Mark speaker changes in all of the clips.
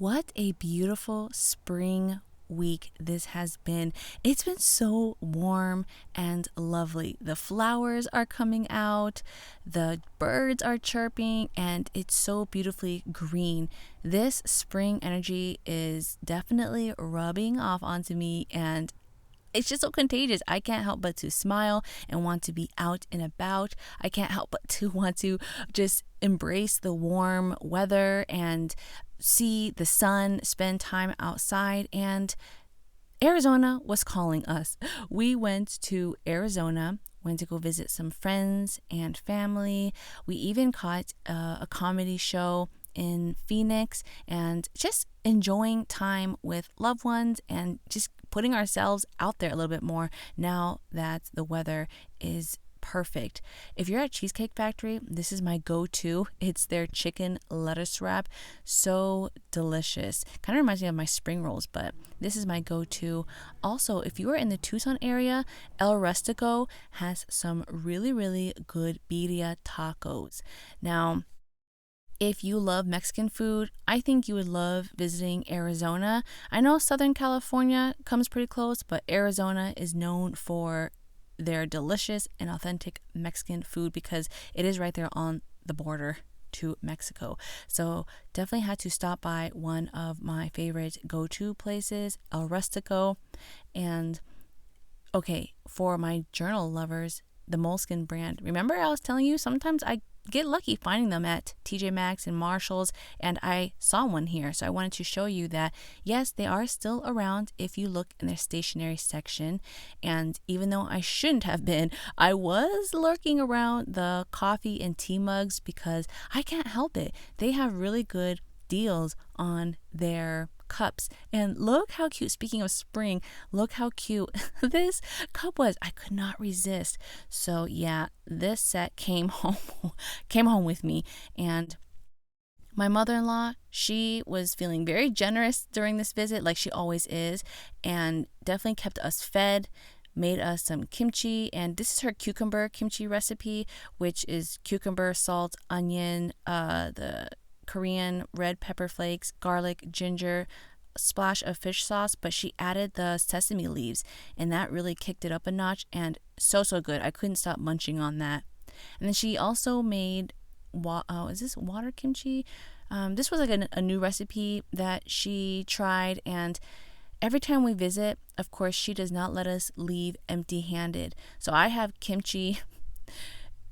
Speaker 1: What a beautiful spring week this has been. It's been so warm and lovely. The flowers are coming out, the birds are chirping, and it's so beautifully green. This spring energy is definitely rubbing off onto me, and it's just so contagious. I can't help but to smile and want to be out and about. I can't help but to want to just embrace the warm weather and see the sun, spend time outside. And Arizona was calling us. We went to Arizona, went to go visit some friends and family. We even caught a comedy show in Phoenix and just enjoying time with loved ones and just putting ourselves out there a little bit more now that the weather is perfect. If you're at Cheesecake Factory, this is my go-to. It's their chicken lettuce wrap. So delicious. Kind of reminds me of my spring rolls, but this is my go-to. Also, if you are in the Tucson area, El Rustico has some really, really good birria tacos. Now, if you love Mexican food, I think you would love visiting Arizona. I know Southern California comes pretty close, but Arizona is known for their delicious and authentic Mexican food because it is right there on the border to Mexico. So definitely had to stop by one of my favorite go-to places, El Rustico. And okay, for my journal lovers, the Moleskine brand. Remember I was telling you sometimes I get lucky finding them at TJ Maxx and Marshalls, and I saw one here, so I wanted to show you that yes, they are still around if you look in their stationery section. And even though I shouldn't have been, I was lurking around the coffee and tea mugs because I can't help it. They have really good deals on their cups, and look how cute. Speaking of spring, look how cute this cup was. I could not resist. So yeah, this set came home with me. And my mother-in-law, she was feeling very generous during this visit, like she always is, and definitely kept us fed, made us some kimchi. And this is her cucumber kimchi recipe, which is cucumber, salt, onion, the Korean red pepper flakes, garlic, ginger, splash of fish sauce, but she added the sesame leaves, and that really kicked it up a notch, and so good. I couldn't stop munching on that. And then she also made is this water kimchi? This was like a new recipe that she tried, and every time we visit, of course, she does not let us leave empty-handed. So I have kimchi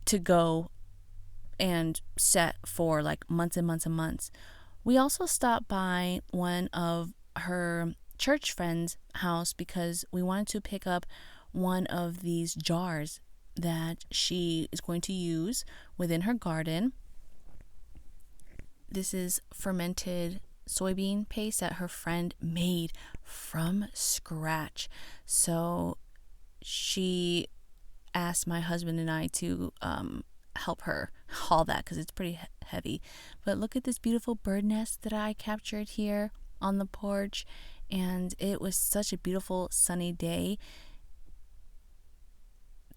Speaker 1: to go and set for like months and months and months. We also stopped by one of her church friends' house because we wanted to pick up one of these jars that she is going to use within her garden. This is fermented soybean paste that her friend made from scratch. So she asked my husband and I to help her haul that because it's pretty heavy. But look at this beautiful bird nest that I captured here on the porch, and it was such a beautiful sunny day.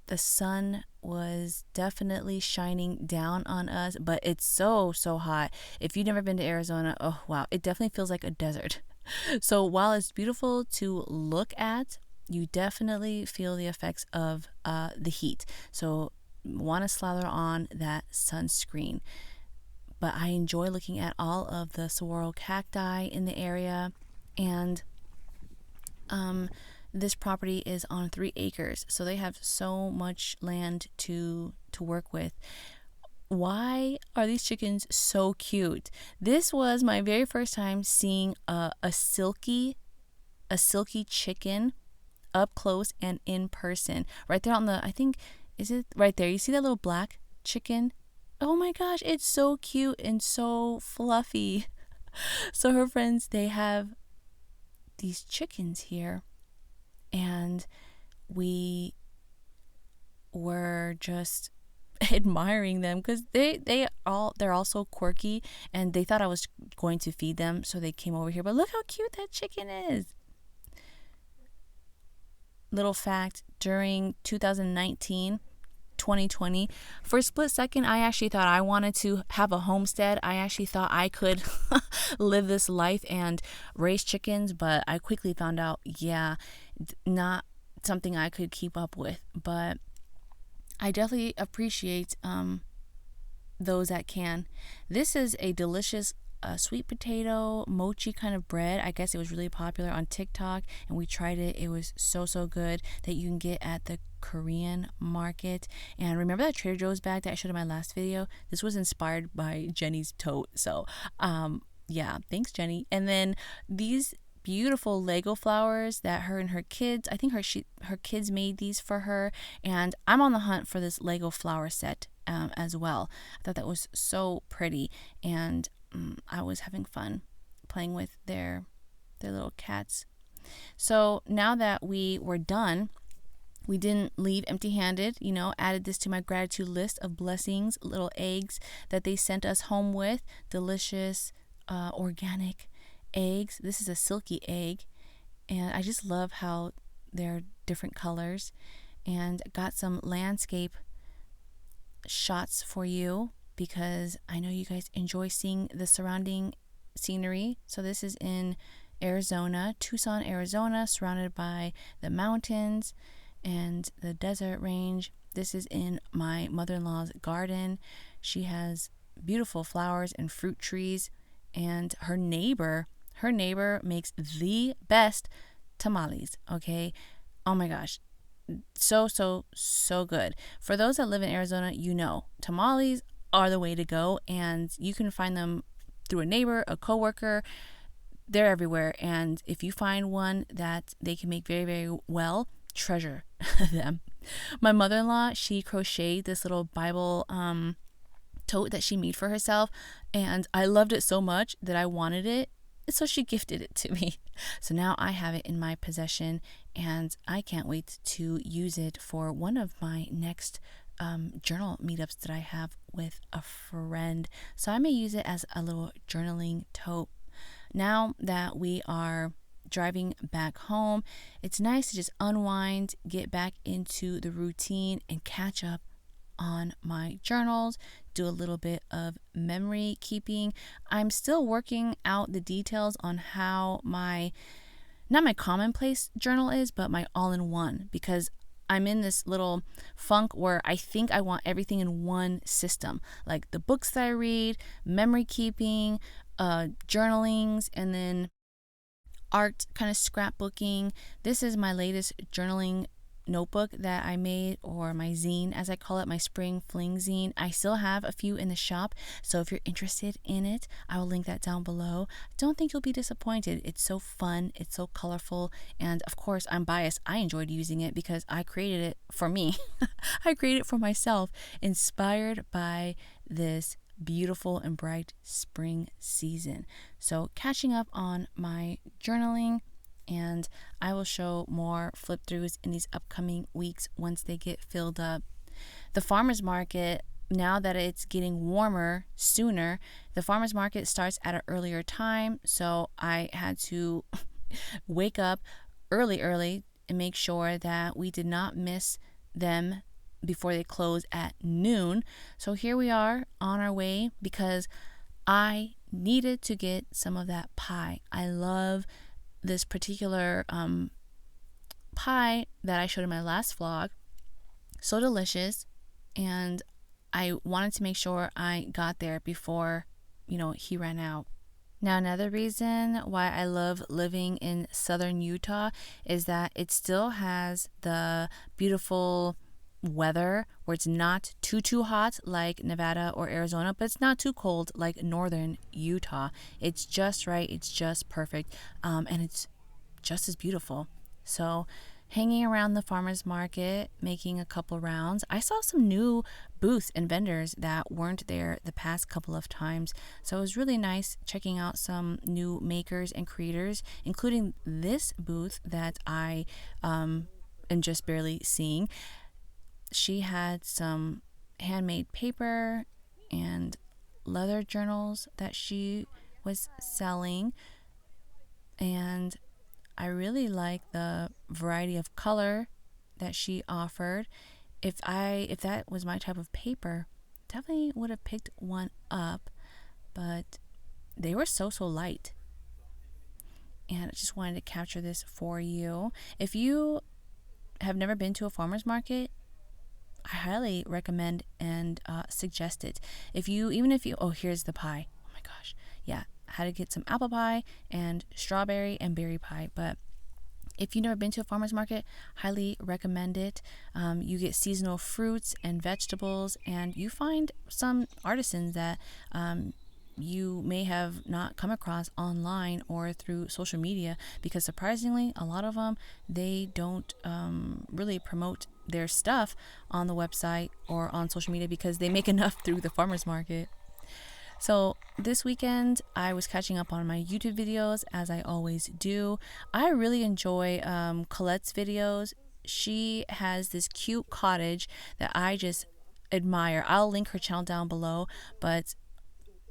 Speaker 1: The sun was definitely shining down on us, but it's so hot. If you've never been to Arizona, oh wow, it definitely feels like a desert. So while it's beautiful to look at, you definitely feel the effects of the heat. So want to slather on that sunscreen. But I enjoy looking at all of the saguaro cacti in the area. And this property is on 3 acres, so they have so much land to work with. Why are these chickens so cute? This was my very first time seeing a silky chicken up close and in person. Right there on the, I think, is it right there? You see that little black chicken? Oh my gosh, it's so cute and so fluffy. So her friends, they have these chickens here, and we were just admiring them because they're all so quirky, and they thought I was going to feed them, so they came over here. But look how cute that chicken is. Little fact, during 2019, 2020. For a split second, I actually thought I wanted to have a homestead. I actually thought I could live this life and raise chickens, but I quickly found out, yeah, not something I could keep up with. But I definitely appreciate those that can. This is a delicious sweet potato mochi kind of bread. I guess it was really popular on TikTok and we tried it. It was so good, that you can get at the Korean market. And remember that Trader Joe's bag that I showed in my last video? This was inspired by Jenny's tote. So yeah, thanks Jenny. And then these beautiful Lego flowers that her and her kids, I think her kids made these for her, and I'm on the hunt for this Lego flower set as well. I thought that was so pretty, and I was having fun playing with their little cats. So now that we were done, we didn't leave empty-handed, added this to my gratitude list of blessings, little eggs that they sent us home with, delicious organic eggs. This is a silky egg, and I just love how they're different colors. And got some landscape shots for you because I know you guys enjoy seeing the surrounding scenery. So this is in Arizona, Tucson, Arizona, surrounded by the mountains and the desert range. This is in my mother-in-law's garden. She has beautiful flowers and fruit trees, and her neighbor makes the best tamales, okay? Oh my gosh. So good. For those that live in Arizona, tamales are the way to go, and you can find them through a neighbor, a coworker. They're everywhere, and if you find one that they can make very, very well, treasure them. My mother-in-law, she crocheted this little Bible tote that she made for herself, and I loved it so much that I wanted it, so she gifted it to me. So now I have it in my possession, and I can't wait to use it for one of my next journal meetups that I have with a friend. So I may use it as a little journaling tote. Now that we are driving back home, it's nice to just unwind, get back into the routine, and catch up on my journals, do a little bit of memory keeping. I'm still working out the details on how not my commonplace journal is, but my all-in-one, because I'm in this little funk where I think I want everything in one system, like the books that I read, memory keeping, journalings, and then art, kind of scrapbooking. This is my latest journaling notebook that I made, or my zine as I call it, my spring fling zine. I still have a few in the shop, so if you're interested in it, I will link that down below. Don't think you'll be disappointed. It's so fun, it's so colorful, and of course I'm biased. I enjoyed using it because I created it for me. I created it for myself, inspired by this beautiful and bright spring season. So catching up on my journaling, and I will show more flip throughs in these upcoming weeks once they get filled up. The farmers market, now that it's getting warmer sooner, the farmers market starts at an earlier time, so I had to wake up early and make sure that we did not miss them before they close at noon. So here we are on our way, because I needed to get some of that pie. I love this particular pie that I showed in my last vlog. So delicious, and I wanted to make sure I got there before he ran out. Now, another reason why I love living in southern Utah is that it still has the beautiful weather where it's not too hot like Nevada or Arizona, but it's not too cold like northern Utah. It's just right, it's just perfect, and it's just as beautiful. So hanging around the farmers market, making a couple rounds, I saw some new booths and vendors that weren't there the past couple of times. So it was really nice checking out some new makers and creators, including this booth that I am just barely seeing. She had some handmade paper and leather journals that she was selling, and I really like the variety of color that she offered. if that was my type of paper, definitely would have picked one up, but they were so light. And I just wanted to capture this for you. If you have never been to a farmer's market, I highly recommend and suggest it. Even if you, oh, here's the pie. Oh my gosh. Yeah, I had to get some apple pie and strawberry and berry pie. But if you've never been to a farmer's market, highly recommend it. You get seasonal fruits and vegetables, and you find some artisans that you may have not come across online or through social media, because surprisingly, a lot of them, they don't really promote their stuff on the website or on social media because they make enough through the farmer's market. So this weekend, I was catching up on my YouTube videos, as I always do. I really enjoy Colette's videos. She has this cute cottage that I just admire. I'll link her channel down below, but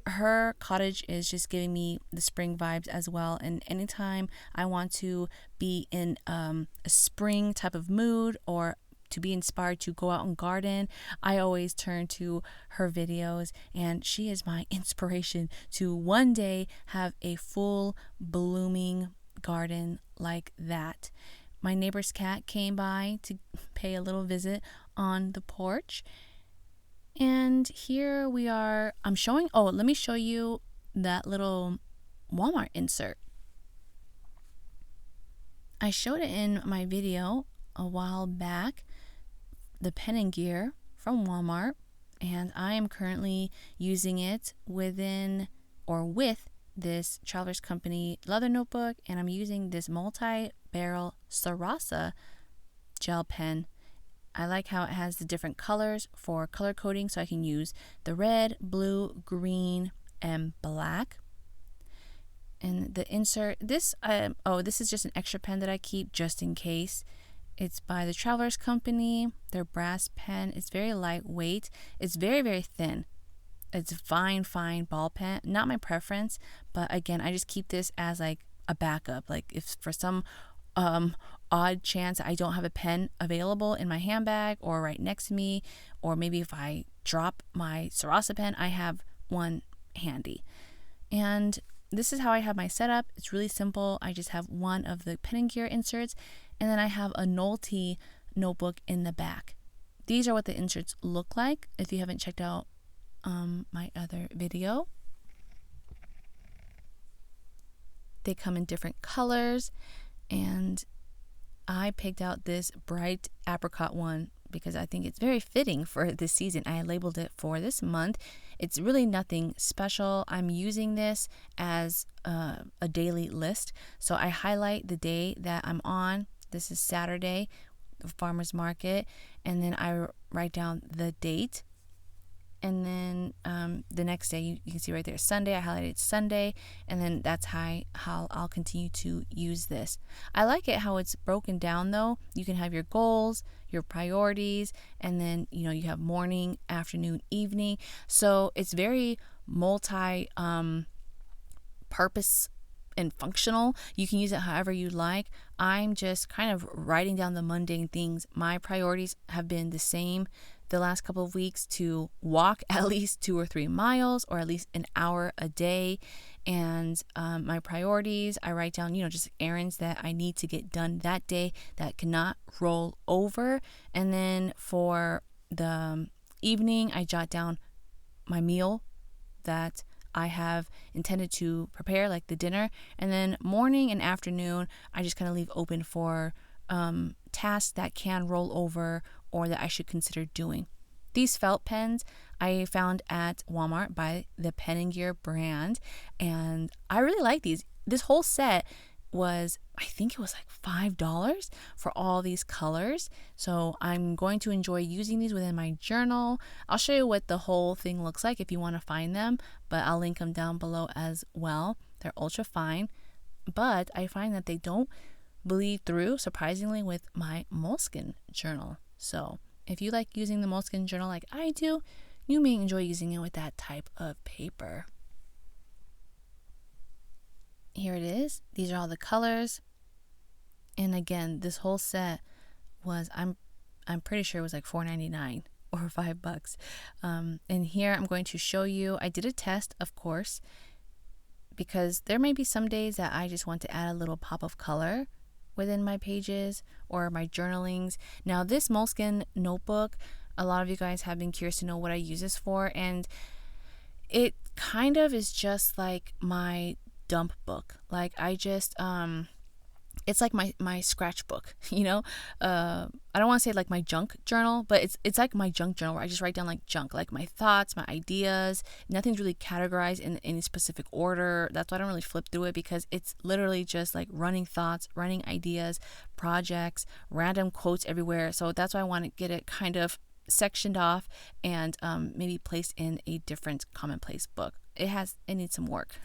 Speaker 1: her cottage is just giving me the spring vibes as well. And anytime I want to be in a spring type of mood or to be inspired to go out and garden, I always turn to her videos, and she is my inspiration to one day have a full blooming garden like that. My neighbor's cat came by to pay a little visit on the porch, and here we are. Let me show you that little Walmart insert. I showed it in my video a while back, the pen and gear from Walmart, and I am currently using it with this Traveler's Company leather notebook, and I'm using this multi-barrel Sarasa gel pen. I like how it has the different colors for color coding, so I can use the red, blue, green, and black. And the insert, this is just an extra pen that I keep just in case. It's by the Traveler's Company, their brass pen. It's very lightweight. It's very, very thin. It's a fine ball pen. Not my preference, but again, I just keep this as like a backup. Like if for some odd chance I don't have a pen available in my handbag or right next to me, or maybe if I drop my Sarasa pen, I have one handy. And this is how I have my setup. It's really simple. I just have one of the pen and gear inserts, and then I have a Nolte notebook in the back. These are what the inserts look like if you haven't checked out my other video. They come in different colors, and I picked out this bright apricot one because I think it's very fitting for this season. I labeled it for this month. It's really nothing special. I'm using this as a daily list. So I highlight the day that I'm on. This is Saturday, the farmer's market. And then I write down the date. And then the next day, you can see right there, Sunday, I highlighted Sunday, and then that's how I'll continue to use this. I like it how it's broken down though. You can have your goals, your priorities, and then you have morning, afternoon, evening. So it's very multi purpose and functional. You can use it however you like. I'm just kind of writing down the mundane things. My priorities have been the same the last couple of weeks, to walk at least 2 or 3 miles or at least an hour a day. And my priorities, I write down, just errands that I need to get done that day that cannot roll over. And then for the evening, I jot down my meal that I have intended to prepare, like the dinner. And then morning and afternoon, I just kind of leave open for tasks that can roll over or that I should consider doing. These felt pens I found at Walmart by the Pen and Gear brand, and I really like these. This whole set was, I think it was like $5 for all these colors. So I'm going to enjoy using these within my journal. I'll show you what the whole thing looks like if you want to find them, but I'll link them down below as well. They're ultra fine, but I find that they don't bleed through, surprisingly, with my Moleskine journal. So if you like using the Moleskine journal like I do, you may enjoy using it with that type of paper. Here it is. These are all the colors. And again, this whole set was, I'm I'm pretty sure it was like $4.99 or $5. And here I'm going to show you, I did a test, of course, because there may be some days that I just want to add a little pop of color within my pages or my journalings. Now this Moleskine notebook, a lot of you guys have been curious to know what I use this for, and it kind of is just like my dump book. Like I just it's like my scratchbook, you know. I don't want to say like my junk journal, but it's like my junk journal where I just write down like junk, like my thoughts, my ideas. Nothing's really categorized in any specific order. That's why I don't really flip through it, because it's literally just like running thoughts, running ideas, projects, random quotes everywhere. So that's why I want to get it kind of sectioned off and maybe placed in a different commonplace book. It needs some work.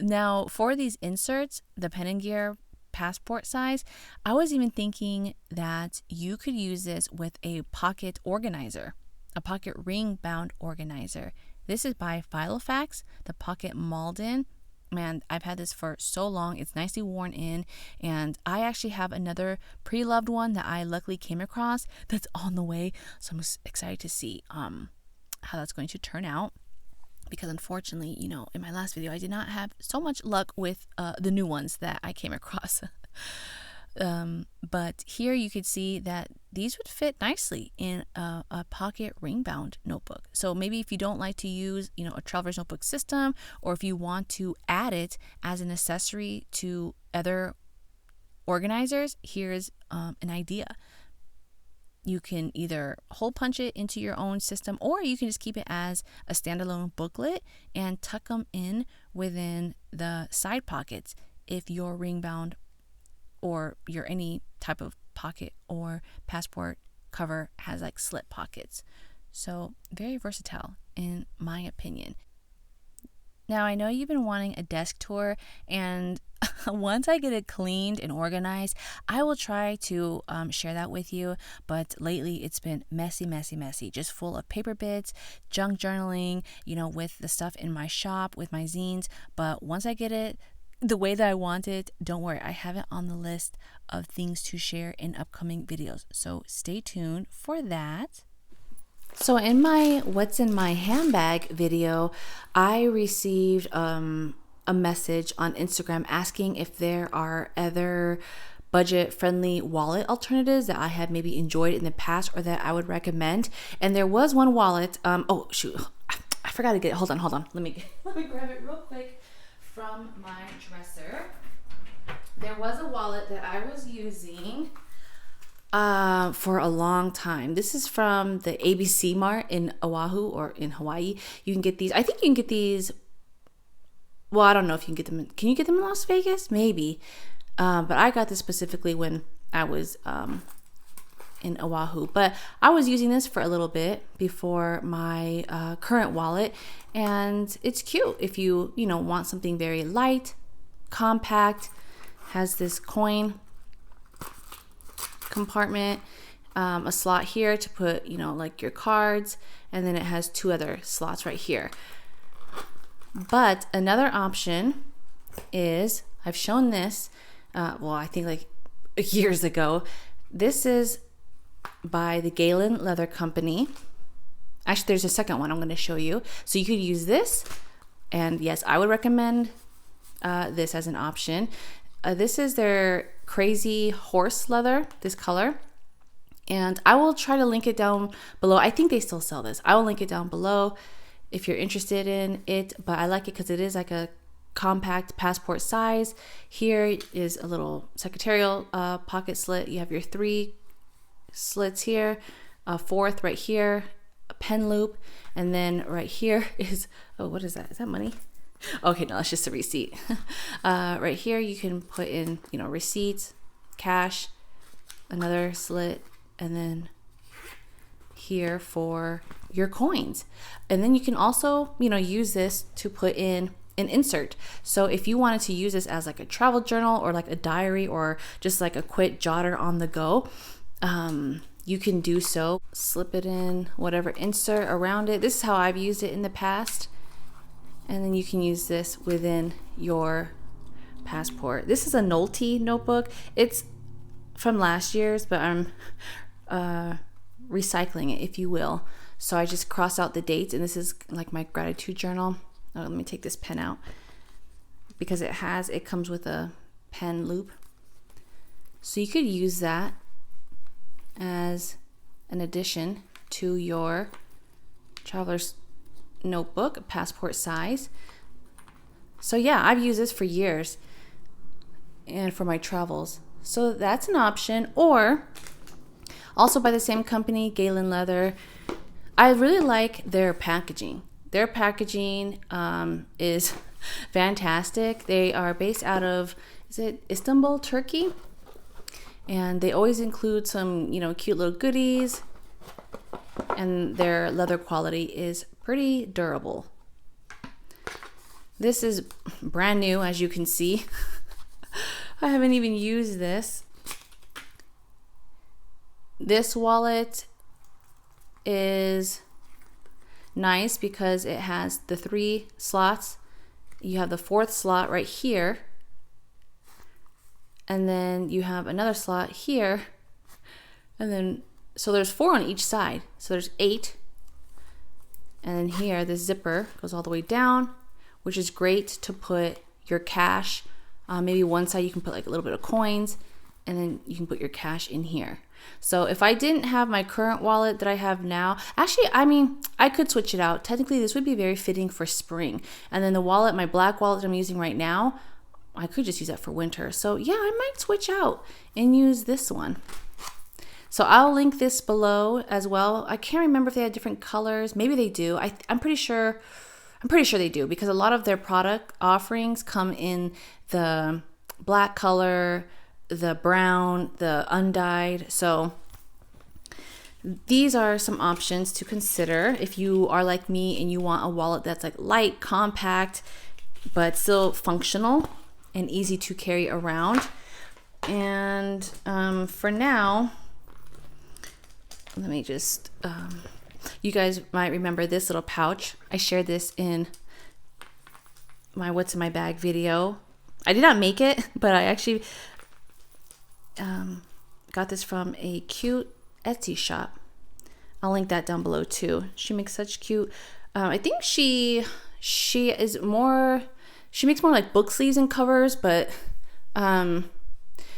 Speaker 1: Now for these inserts, the Pen and Gear passport size, I was even thinking that you could use this with a pocket organizer, a pocket ring bound organizer. This is by Filofax, the Pocket Malden. Man, I've had this for so long. It's nicely worn in, and I actually have another pre-loved one that I luckily came across that's on the way. So I'm excited to see how that's going to turn out, because unfortunately, you know, in my last video, I did not have so much luck with the new ones that I came across. But here you could see that these would fit nicely in a pocket ring bound notebook. So maybe if you don't like to use, you know, a traveler's notebook system, or if you want to add it as an accessory to other organizers, here's an idea. You can either hole punch it into your own system, or you can just keep it as a standalone booklet and tuck them in within the side pockets if your ring bound or your any type of pocket or passport cover has like slit pockets. So very versatile in my opinion. Now I know you've been wanting a desk tour, and once I get it cleaned and organized, I will try to share that with you. But lately it's been messy, just full of paper bits, junk journaling, you know, with the stuff in my shop, with my zines. But once I get it the way that I want it, don't worry, I have it on the list of things to share in upcoming videos. So stay tuned for that. So in my What's in My Handbag video, I received a message on Instagram asking if there are other budget-friendly wallet alternatives that I had maybe enjoyed in the past or that I would recommend. And there was one wallet. Oh shoot, I forgot to get it. Hold on. Let me grab it real quick from my dresser. There was a wallet that I was using for a long time. This is from the ABC Mart in Oahu, or in Hawaii. You can get these. I think you can get these. Well, I don't know if you can get them. Can you get them in Las Vegas? Maybe. But I got this specifically when I was in Oahu. But I was using this for a little bit before my current wallet, and it's cute if you want something very light, compact. Has this coin compartment, a slot here to put like your cards, and then it has two other slots right here. But another option is, I've shown this I think like years ago. This is by the Galen Leather Company. Actually, there's a second one I'm going to show you. So you could use this, and yes, I would recommend this as an option. This is their Crazy Horse Leather, this color. And I will try to link it down below. I think they still sell this. I will link it down below if you're interested in it. But I like it because it is like a compact passport size. Here is a little secretarial pocket slit. You have your 3 slits here, a 4th right here, a pen loop, and then right here is, oh, what is that? Is that money? Okay, no, that's just a receipt. Right here you can put in, receipts, cash, another slit, and then here for your coins. And then you can also, use this to put in an insert. So if you wanted to use this as like a travel journal or like a diary or just like a quick jotter on the go, you can do so. Slip it in, whatever, insert around it. This is how I've used it in the past. And then you can use this within your passport. This is a Nolte notebook. It's from last year's, but I'm recycling it, if you will. So I just cross out the dates, and this is like my gratitude journal. Oh, let me take this pen out because it comes with a pen loop. So you could use that as an addition to your traveler's notebook, passport size. So yeah, I've used this for years and for my travels. So that's an option. Or also by the same company, Galen Leather. I really like their packaging. Their packaging is fantastic. They are based out of, is it Istanbul, Turkey? And they always include some, cute little goodies. And their leather quality is pretty durable. This is brand new, as you can see. I haven't even used this. This wallet is nice because it has the 3 slots. You have the 4th slot right here. And then you have another slot here. And then, so there's 4 on each side. So there's 8. And then here, the zipper goes all the way down, which is great to put your cash. Maybe one side you can put like a little bit of coins, and then you can put your cash in here. So if I didn't have my current wallet that I have now, actually, I could switch it out. Technically, this would be very fitting for spring. And then the wallet, my black wallet that I'm using right now, I could just use that for winter. So yeah, I might switch out and use this one. So I'll link this below as well. I can't remember if they had different colors. Maybe they do. I'm pretty sure they do, because a lot of their product offerings come in the black color, the brown, the undyed. So these are some options to consider if you are like me and you want a wallet that's like light, compact, but still functional and easy to carry around. And for now, let me just, you guys might remember this little pouch. I shared this in my What's in My Bag video. I did not make it, but I actually got this from a cute Etsy shop. I'll link that down below too. She makes such cute, I think she makes more like book sleeves and covers, but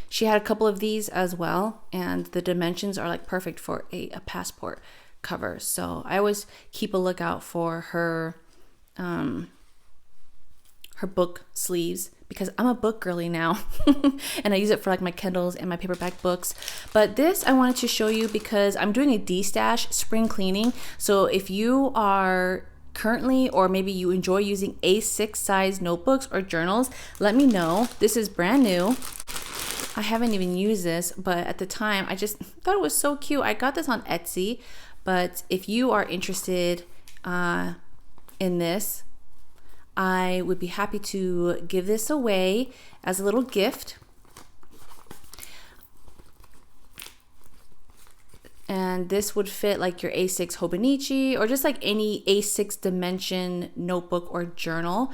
Speaker 1: she had a couple of these as well, and the dimensions are like perfect for a passport cover. So I always keep a lookout for her book sleeves, because I'm a book girly now and I use it for like my Kindles and my paperback books. But this I wanted to show you because I'm doing a D-stash spring cleaning. So if you are currently, or maybe you enjoy using A6 size notebooks or journals, let me know. This is brand new. I haven't even used this, but at the time I just thought it was so cute. I got this on Etsy, but if you are interested in this, I would be happy to give this away as a little gift. And this would fit like your A6 Hobonichi or just like any A6 dimension notebook or journal.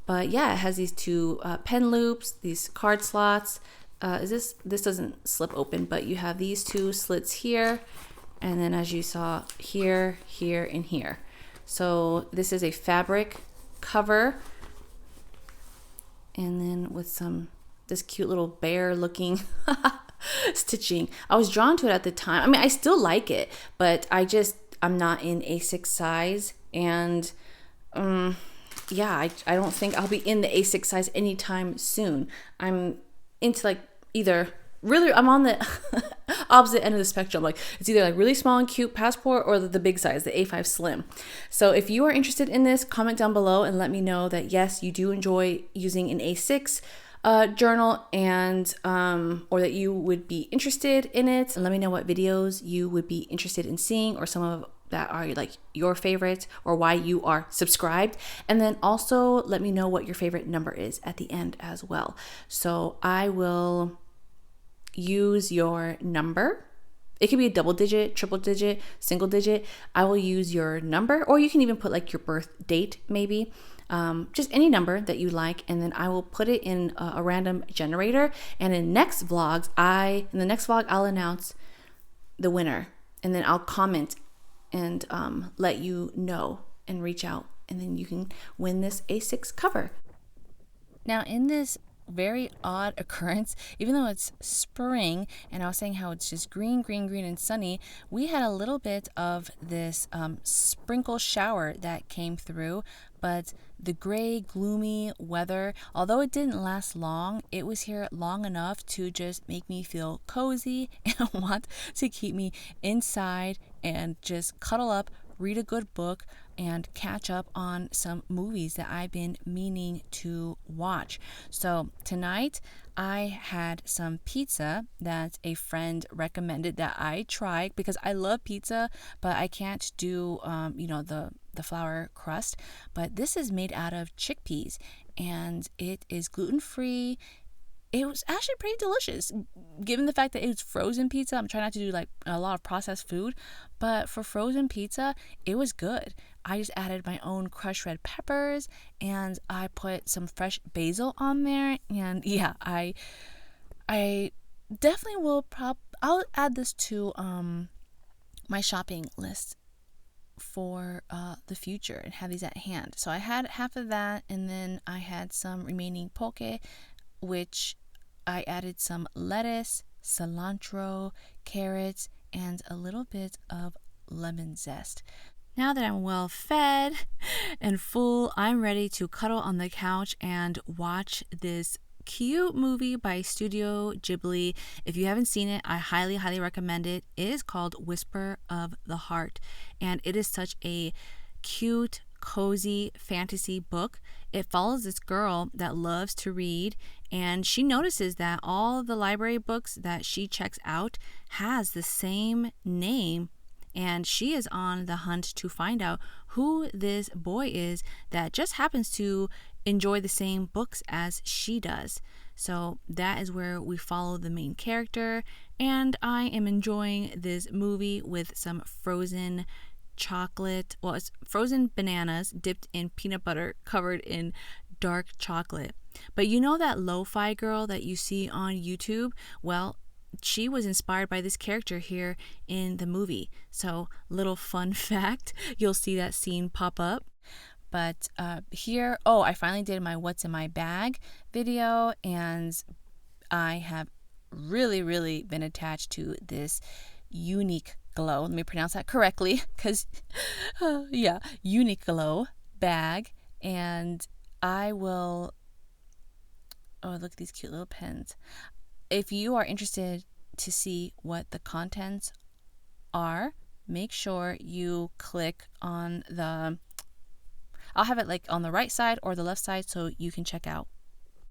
Speaker 1: But yeah, it has these 2 pen loops, these card slots. This doesn't slip open, but you have these 2 slits here. And then as you saw here, here, and here. So this is a fabric cover, and then with this cute little bear looking stitching. I was drawn to it at the time. I mean, I still like it, but I'm not in A6 size, and yeah, I don't think I'll be in the A6 size anytime soon. I'm into like either really, I'm on the opposite end of the spectrum. Like it's either like really small and cute passport or the big size, the A5 Slim. So if you are interested in this, comment down below and let me know that yes, you do enjoy using an A6 journal, and or that you would be interested in it. And let me know what videos you would be interested in seeing, or some of that are like your favorites, or why you are subscribed. And then also let me know what your favorite number is at the end as well. So I will use your number. It could be a double digit, triple digit, single digit. I will use your number, or you can even put like your birth date, maybe. Just any number that you like, and then I will put it in a random generator. And in the next vlog, I'll announce the winner, and then I'll comment and let you know and reach out, and then you can win this A6 cover. Now, in this very odd occurrence, even though it's spring and I was saying how it's just green, green, green and sunny, we had a little bit of this sprinkle shower that came through, but the gray, gloomy weather, although it didn't last long, it was here long enough to just make me feel cozy and want to keep me inside and just cuddle up, read a good book, and catch up on some movies that I've been meaning to watch. So tonight I had some pizza that a friend recommended that I try because I love pizza, but I can't do the flour crust. But this is made out of chickpeas and it is gluten-free. It was actually pretty delicious, given the fact that it was frozen pizza. I'm trying not to do like a lot of processed food, but for frozen pizza, it was good. I just added my own crushed red peppers and I put some fresh basil on there. And yeah, I definitely will I'll add this to my shopping list for the future and have these at hand. So I had half of that, and then I had some remaining poke, which I added some lettuce, cilantro, carrots, and a little bit of lemon zest. Now that I'm well fed and full, I'm ready to cuddle on the couch and watch this cute movie by Studio Ghibli. If you haven't seen it, I highly, highly recommend it. It is called Whisper of the Heart, and it is such a cute, cozy fantasy book. It follows this girl that loves to read, and she notices that all of the library books that she checks out has the same name, and she is on the hunt to find out who this boy is that just happens to enjoy the same books as she does. So that is where we follow the main character, and I am enjoying this movie with some frozen chocolate. Well, it's frozen bananas dipped in peanut butter covered in dark chocolate. But you know that lo-fi girl that you see on YouTube? Well, she was inspired by this character here in the movie. So, little fun fact, you'll see that scene pop up. But here, I finally did my What's in My Bag video, and I have really, really been attached to this unique glow. Let me pronounce that correctly, because unique glow bag. And I will, look at these cute little pens. If you are interested to see what the contents are, make sure you click on I'll have it like on the right side or the left side so you can check out